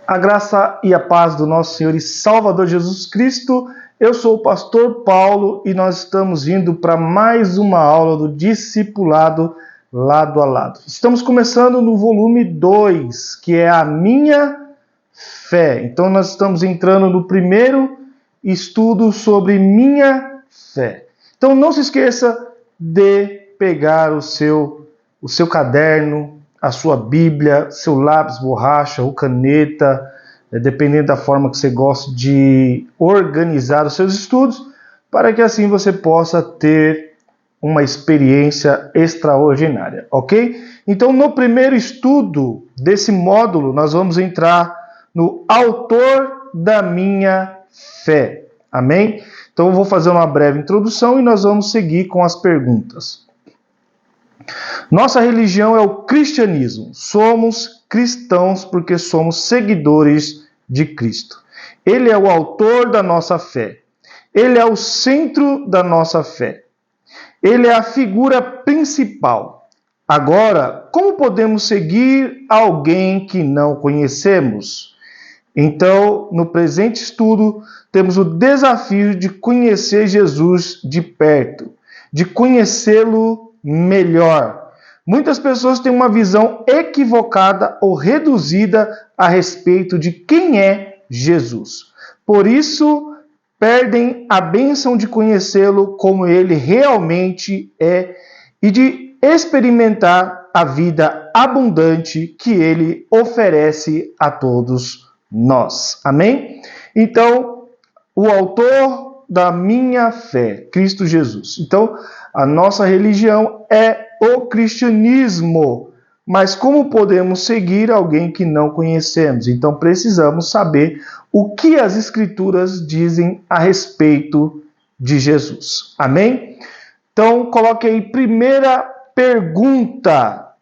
A graça e a paz do nosso Senhor e Salvador Jesus Cristo. Eu sou o pastor Paulo e nós estamos indo para mais uma aula do Discipulado Lado a Lado. Estamos começando no volume 2, que é a minha fé. Então nós estamos entrando no primeiro estudo sobre minha fé. Então não se esqueça de pegar o seu caderno, a sua Bíblia, seu lápis, borracha ou caneta, dependendo da forma que você gosta de organizar os seus estudos, para que assim você possa ter uma experiência extraordinária, ok? Então, no primeiro estudo desse módulo, nós vamos entrar no autor da minha fé, amém? Então, eu vou fazer uma breve introdução e nós vamos seguir com as perguntas. Nossa religião é o cristianismo. Somos cristãos porque somos seguidores de Cristo. Ele é o autor da nossa fé. Ele é o centro da nossa fé. Ele é a figura principal. Agora, como podemos seguir alguém que não conhecemos? Então, no presente estudo, temos o desafio de conhecer Jesus de perto, de conhecê-lo melhor. Muitas pessoas têm uma visão equivocada ou reduzida a respeito de quem é Jesus. Por isso, perdem a bênção de conhecê-lo como ele realmente é e de experimentar a vida abundante que ele oferece a todos nós. Amém? Então, o autor da minha fé, Cristo Jesus. Então, a nossa religião é o cristianismo. Mas como podemos seguir alguém que não conhecemos? Então precisamos saber o que as Escrituras dizem a respeito de Jesus. Amém? Então coloque aí primeira pergunta.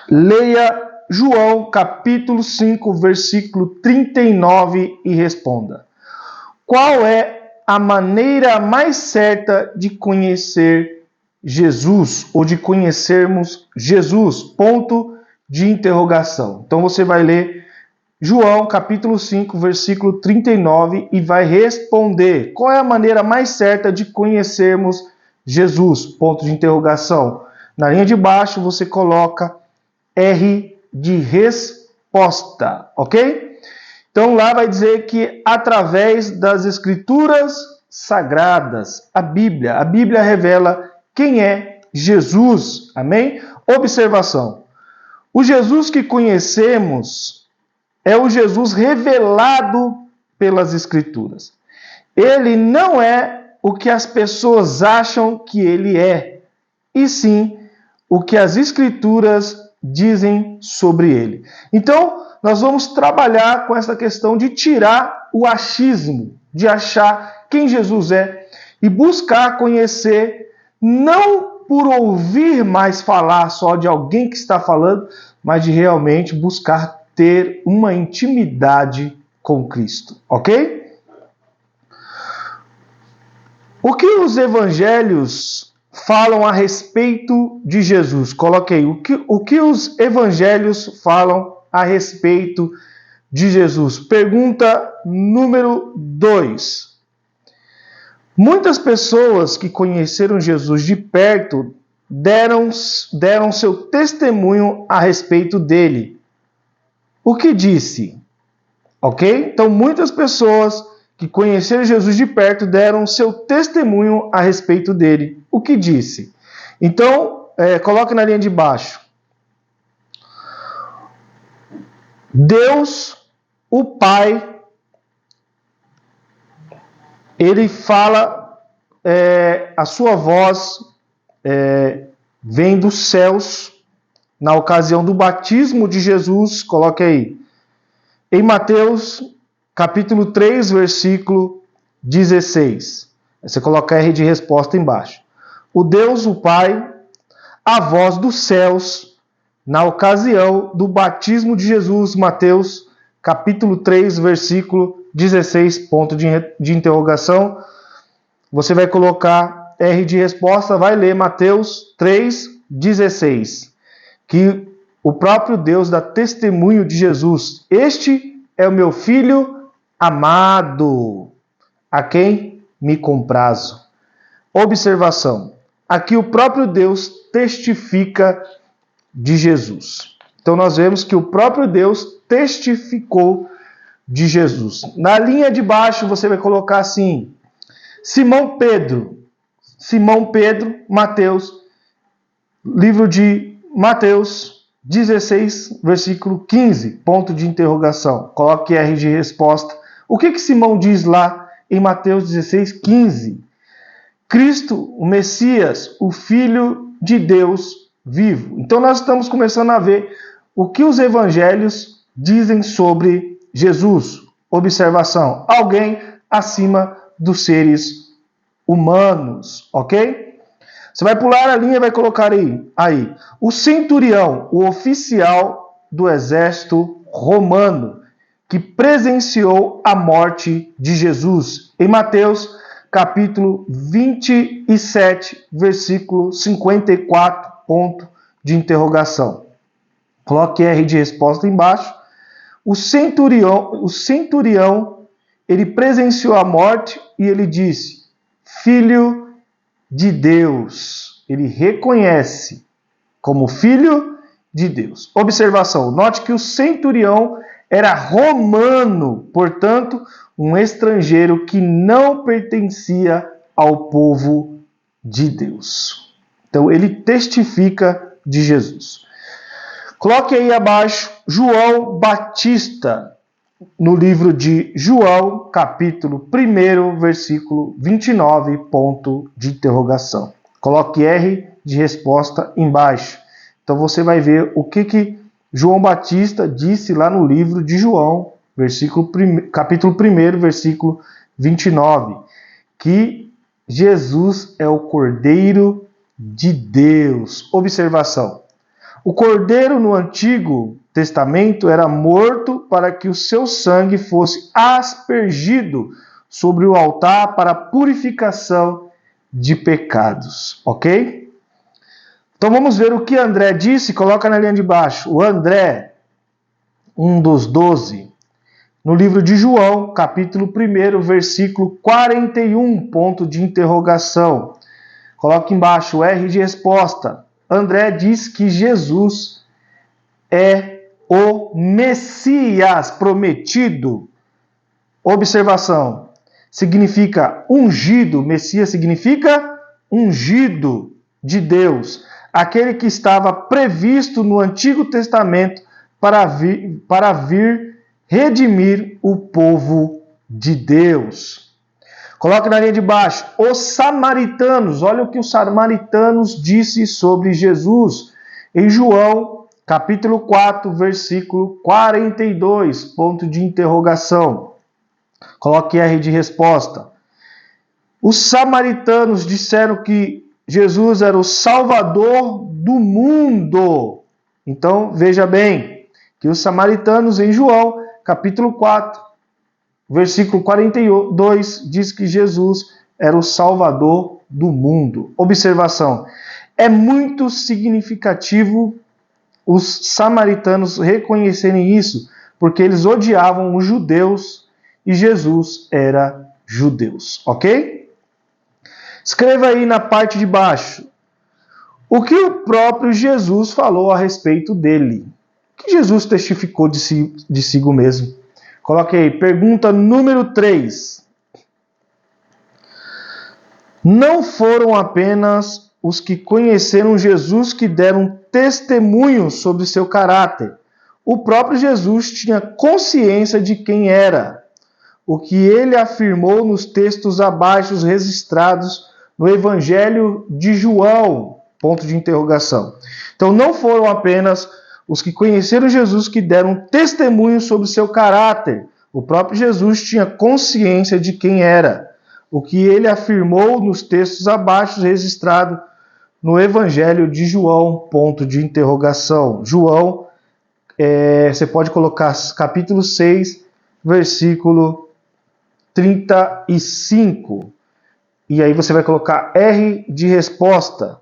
Leia João capítulo 5, versículo 39 e responda. Qual é a maneira mais certa de conhecer Jesus, ou de conhecermos Jesus? Ponto de interrogação. Então você vai ler João capítulo 5, versículo 39 e vai responder. Qual é a maneira mais certa de conhecermos Jesus? Ponto de interrogação. Na linha de baixo você coloca R de resposta, ok? Então lá vai dizer que através das Escrituras sagradas, a Bíblia revela quem é Jesus, amém? Observação, o Jesus que conhecemos é o Jesus revelado pelas Escrituras. Ele não é o que as pessoas acham que ele é, e sim o que as Escrituras dizem sobre ele. Então, nós vamos trabalhar com essa questão de tirar o achismo, de achar quem Jesus é e buscar conhecer, não por ouvir mais falar só de alguém que está falando, mas de realmente buscar ter uma intimidade com Cristo, ok? O que os evangelhos falam a respeito de Jesus? Coloque aí, o que os evangelhos falam a respeito de Jesus? Pergunta número 2. Muitas pessoas que conheceram Jesus de perto deram seu testemunho a respeito dele. O que disse? Ok? Então, muitas pessoas que conheceram Jesus de perto deram seu testemunho a respeito dele. O que disse? Então, coloque na linha de baixo. Deus, o Pai, ele fala, a sua voz vem dos céus na ocasião do batismo de Jesus. Coloque aí. Em Mateus capítulo 3, versículo 16. Você coloca R de resposta embaixo. O Deus, o Pai, a voz dos céus, na ocasião do batismo de Jesus. Mateus capítulo 3, versículo 16, ponto de interrogação. Você vai colocar R de resposta, vai ler Mateus 3, 16. Que o próprio Deus dá testemunho de Jesus. Este é o meu filho amado, a quem me comprazo. Observação. Aqui o próprio Deus testifica de Jesus. Então nós vemos que o próprio Deus testificou de Jesus. Na linha de baixo você vai colocar assim: Simão Pedro, Mateus, livro de Mateus 16, versículo 15, ponto de interrogação. Coloque R de resposta. O que Simão diz lá em Mateus 16, 15? Cristo, o Messias, o Filho de Deus vivo. Então nós estamos começando a ver o que os evangelhos dizem sobre Jesus. Observação: alguém acima dos seres humanos, ok? Você vai pular a linha e vai colocar aí. O centurião, o oficial do exército romano, que presenciou a morte de Jesus. Em Mateus, capítulo 27, versículo 54, ponto de interrogação. Coloque R de resposta embaixo. O centurião, ele presenciou a morte e ele disse: Filho de Deus. Ele reconhece como filho de Deus. Observação: note que o centurião era romano, portanto, um estrangeiro que não pertencia ao povo de Deus. Então, ele testifica de Jesus. Coloque aí abaixo João Batista, no livro de João, capítulo 1, versículo 29, ponto de interrogação. Coloque R de resposta embaixo. Então você vai ver o que João Batista disse lá no livro de João, capítulo 1, versículo 29, que Jesus é o Cordeiro de Deus. Observação: o Cordeiro no Antigo Testamento era morto para que o seu sangue fosse aspergido sobre o altar para purificação de pecados, ok? Então vamos ver o que André disse, coloca na linha de baixo. O André, um dos 12, no livro de João, capítulo 1, versículo 41, ponto de interrogação. Coloque embaixo o R de resposta. André diz que Jesus é o Messias prometido. Observação: significa ungido. Messias significa ungido de Deus. Aquele que estava previsto no Antigo Testamento para vir redimir o povo de Deus. Coloque na linha de baixo. Os samaritanos. Olha o que os samaritanos disse sobre Jesus. Em João, capítulo 4, versículo 42, ponto de interrogação. Coloque R de resposta. Os samaritanos disseram que Jesus era o Salvador do mundo. Então, veja bem, que os samaritanos em João, capítulo 4, versículo 42, diz que Jesus era o Salvador do mundo. Observação: é muito significativo os samaritanos reconhecerem isso, porque eles odiavam os judeus e Jesus era judeu, ok? Escreva aí na parte de baixo o que o próprio Jesus falou a respeito dele. O que Jesus testificou de si mesmo? Coloque aí, pergunta número 3. Não foram apenas os que conheceram Jesus que deram testemunho sobre seu caráter. O próprio Jesus tinha consciência de quem era. O que ele afirmou nos textos abaixo registrados no Evangelho de João, ponto de interrogação. Então não foram apenas os que conheceram Jesus que deram testemunho sobre seu caráter. O próprio Jesus tinha consciência de quem era. O que ele afirmou nos textos abaixo registrado no Evangelho de João, ponto de interrogação. João, você pode colocar capítulo 6, versículo 35. E aí você vai colocar R de resposta.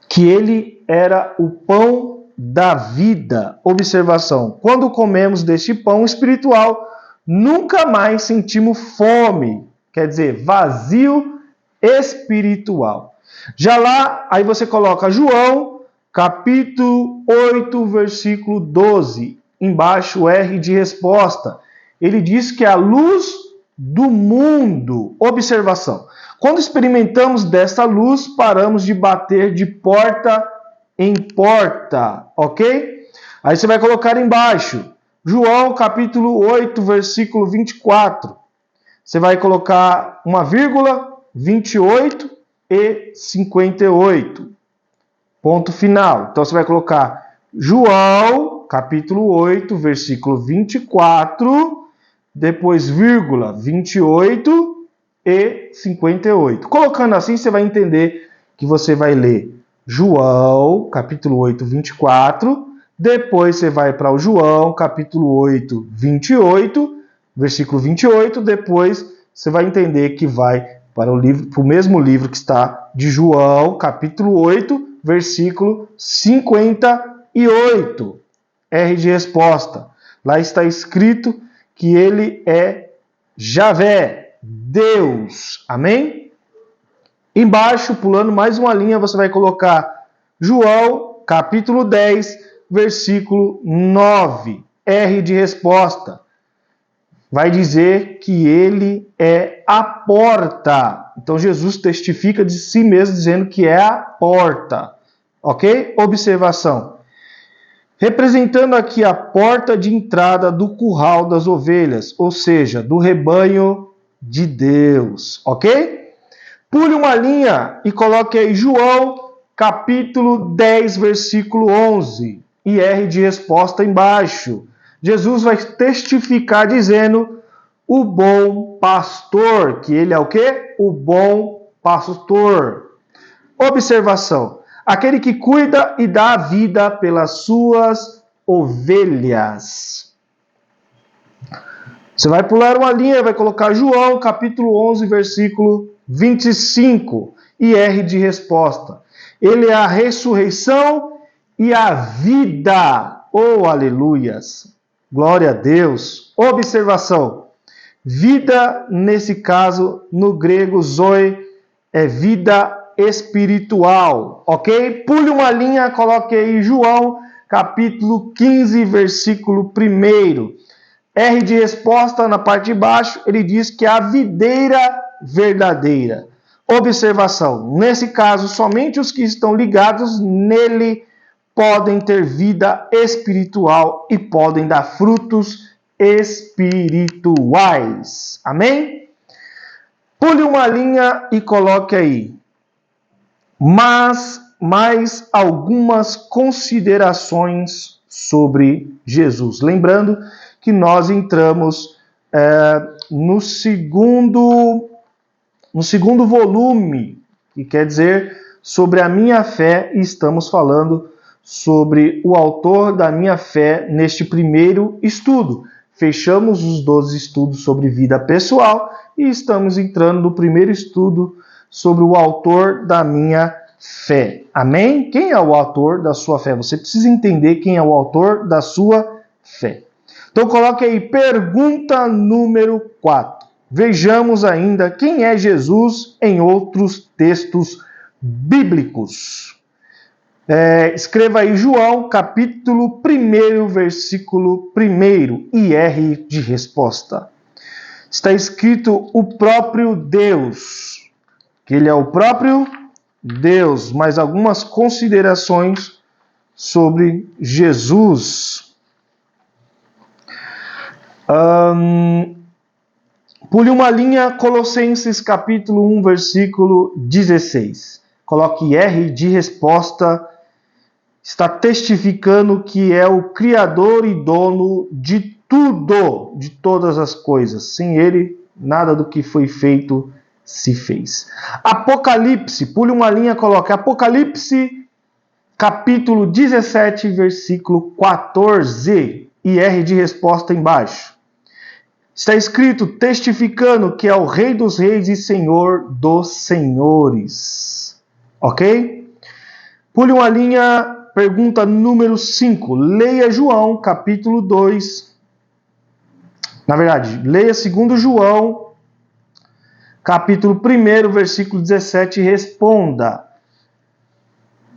Que ele era o pão da vida. Observação: quando comemos deste pão espiritual, nunca mais sentimos fome. Quer dizer, vazio espiritual. Já lá, aí você coloca João, capítulo 8, versículo 12. Embaixo, R de resposta. Ele diz que é a luz do mundo. Observação: quando experimentamos desta luz, paramos de bater de porta em porta, ok? Aí você vai colocar embaixo, João capítulo 8, versículo 24. Você vai colocar uma vírgula, 28 e 58. Ponto final. Então você vai colocar João capítulo 8, versículo 24, depois vírgula, 28 e 58. Colocando assim, você vai entender que você vai ler João, capítulo 8, 24, depois você vai para o João, capítulo 8, 28, versículo 28, depois você vai entender que vai para o mesmo livro que está de João, capítulo 8, versículo 58. R de resposta. Lá está escrito que ele é Javé, Deus. Amém? Embaixo, pulando mais uma linha, você vai colocar João, capítulo 10, versículo 9. R de resposta. Vai dizer que ele é a porta. Então, Jesus testifica de si mesmo, dizendo que é a porta. Ok? Observação. Representando aqui a porta de entrada do curral das ovelhas, ou seja, do rebanho de Deus. Ok? Pule uma linha e coloque aí João, capítulo 10, versículo 11. E R de resposta embaixo. Jesus vai testificar dizendo o bom pastor, que ele é o quê? O bom pastor. Observação: aquele que cuida e dá a vida pelas suas ovelhas. Você vai pular uma linha, vai colocar João, capítulo 11, versículo 25, e R de resposta. Ele é a ressurreição e a vida. Oh, aleluias! Glória a Deus. Observação: vida, nesse caso, no grego, zoe, é vida espiritual, ok? Pule uma linha, coloque aí João, capítulo 15, versículo 1. R de resposta, na parte de baixo, ele diz que é a videira verdadeira. Observação: nesse caso, somente os que estão ligados nele podem ter vida espiritual e podem dar frutos espirituais. Amém? Pule uma linha e coloque aí. Mas mais algumas considerações sobre Jesus. Lembrando que nós entramos no segundo volume, que quer dizer sobre a minha fé, e estamos falando sobre o autor da minha fé neste primeiro estudo. Fechamos os 12 estudos sobre vida pessoal e estamos entrando no primeiro estudo sobre o autor da minha fé. Amém? Quem é o autor da sua fé? Você precisa entender quem é o autor da sua fé. Então coloque aí pergunta número 4. Vejamos ainda quem é Jesus em outros textos bíblicos. Escreva aí João, capítulo 1, versículo 1, e R de resposta. Está escrito o próprio Deus, que ele é o próprio Deus, mas algumas considerações sobre Jesus. Pule uma linha, Colossenses capítulo 1, versículo 16. Coloque R de resposta. Está testificando que é o Criador e dono de tudo, de todas as coisas. Sem ele, nada do que foi feito se fez. Apocalipse, pule uma linha, coloque Apocalipse, capítulo 17, versículo 14, e R de resposta embaixo. Está escrito, testificando que é o Rei dos Reis e Senhor dos Senhores. Ok? Pule uma linha, pergunta número 5. Leia João, capítulo 2. Na verdade, leia 2 João, capítulo 1, versículo 17 e responda.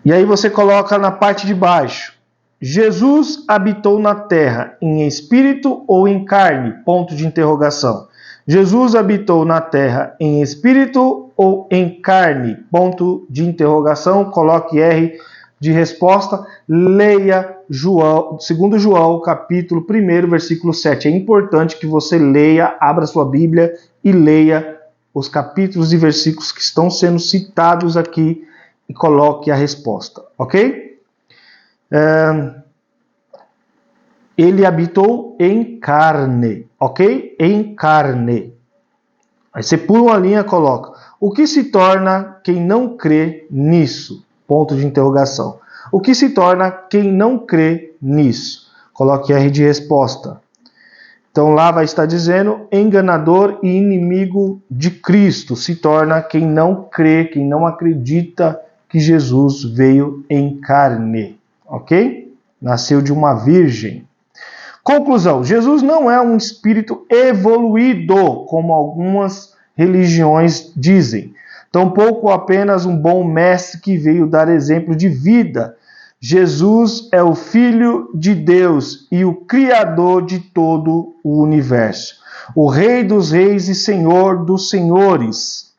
E aí você coloca na parte de baixo. Jesus habitou na terra em espírito ou em carne? Ponto de interrogação. Jesus habitou na terra em espírito ou em carne? Ponto de interrogação. Coloque R de resposta. Leia João, 2 João, capítulo 1, versículo 7. É importante que você leia, abra sua Bíblia e leia os capítulos e versículos que estão sendo citados aqui e coloque a resposta, ok? Ele habitou em carne, ok? Em carne. Aí você pula uma linha e coloca. O que se torna quem não crê nisso? Ponto de interrogação. O que se torna quem não crê nisso? Coloque R de resposta. Então lá vai estar dizendo, enganador e inimigo de Cristo se torna quem não crê, quem não acredita que Jesus veio em carne, ok? Nasceu de uma virgem. Conclusão, Jesus não é um espírito evoluído, como algumas religiões dizem. Tampouco apenas um bom mestre que veio dar exemplo de vida. Jesus é o Filho de Deus e o Criador de todo o universo. O Rei dos Reis e Senhor dos Senhores.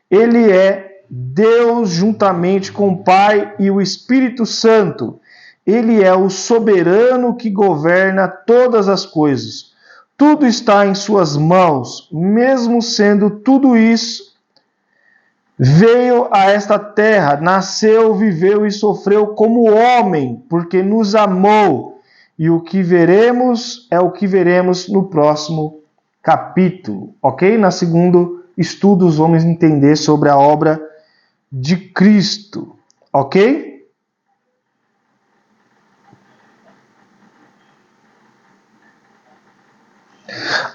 Ele é Deus juntamente com o Pai e o Espírito Santo. Ele é o soberano que governa todas as coisas. Tudo está em suas mãos. Mesmo sendo tudo isso, veio a esta terra, nasceu, viveu e sofreu como homem, porque nos amou. E o que veremos é o que veremos no próximo capítulo, ok? Na segundo estudos vamos entender sobre a obra de Cristo, ok?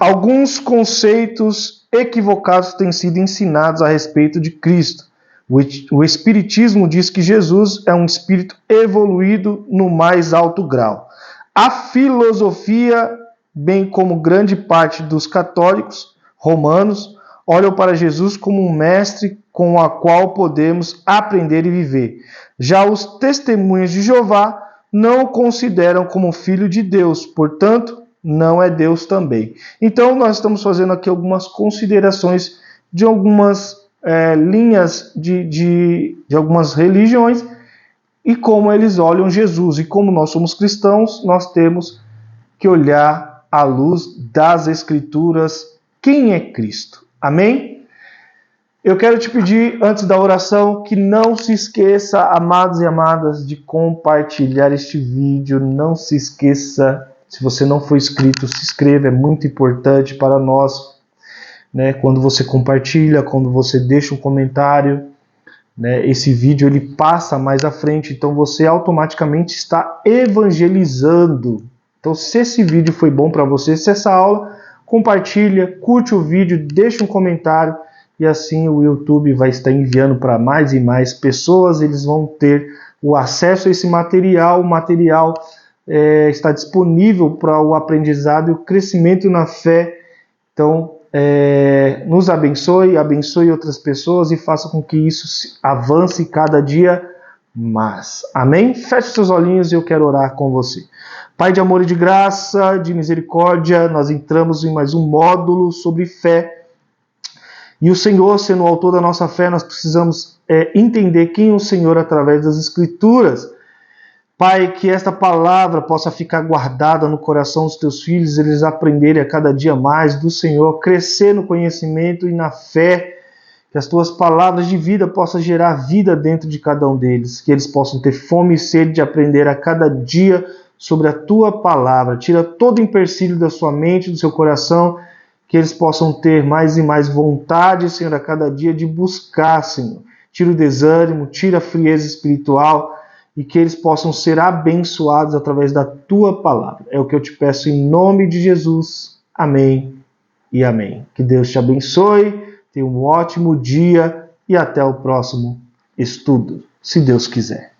Alguns conceitos equivocados têm sido ensinados a respeito de Cristo. O Espiritismo diz que Jesus é um espírito evoluído no mais alto grau. A filosofia, bem como grande parte dos católicos romanos, olham para Jesus como um mestre com o qual podemos aprender e viver. Já os testemunhas de Jeová não o consideram como filho de Deus, portanto, não é Deus também. Então, nós estamos fazendo aqui algumas considerações de algumas linhas de algumas religiões e como eles olham Jesus. E como nós somos cristãos, nós temos que olhar à luz das Escrituras quem é Cristo. Amém? Eu quero te pedir, antes da oração, que não se esqueça, amados e amadas, de compartilhar este vídeo. Não se esqueça. Se você não for inscrito, se inscreva, é muito importante para nós, né? Quando você compartilha, quando você deixa um comentário, né? Esse vídeo ele passa mais à frente, então você automaticamente está evangelizando. Então, se esse vídeo foi bom para você, se essa aula, compartilha, curte o vídeo, deixa um comentário e assim o YouTube vai estar enviando para mais e mais pessoas, eles vão ter o acesso a esse material, o material está disponível para o aprendizado e o crescimento na fé. Então, nos abençoe, abençoe outras pessoas e faça com que isso avance cada dia mais. Amém? Feche seus olhinhos e eu quero orar com você. Pai de amor e de graça, de misericórdia, nós entramos em mais um módulo sobre fé. E o Senhor, sendo o autor da nossa fé, nós precisamos entender quem é o Senhor através das Escrituras. Pai, que esta palavra possa ficar guardada no coração dos teus filhos, eles aprenderem a cada dia mais do Senhor, crescer no conhecimento e na fé, que as tuas palavras de vida possam gerar vida dentro de cada um deles, que eles possam ter fome e sede de aprender a cada dia sobre a tua palavra. Tira todo empecilho da sua mente, do seu coração, que eles possam ter mais e mais vontade, Senhor, a cada dia de buscar, Senhor. Tira o desânimo, tira a frieza espiritual, e que eles possam ser abençoados através da tua palavra. É o que eu te peço em nome de Jesus. Amém e amém. Que Deus te abençoe, tenha um ótimo dia e até o próximo estudo, se Deus quiser.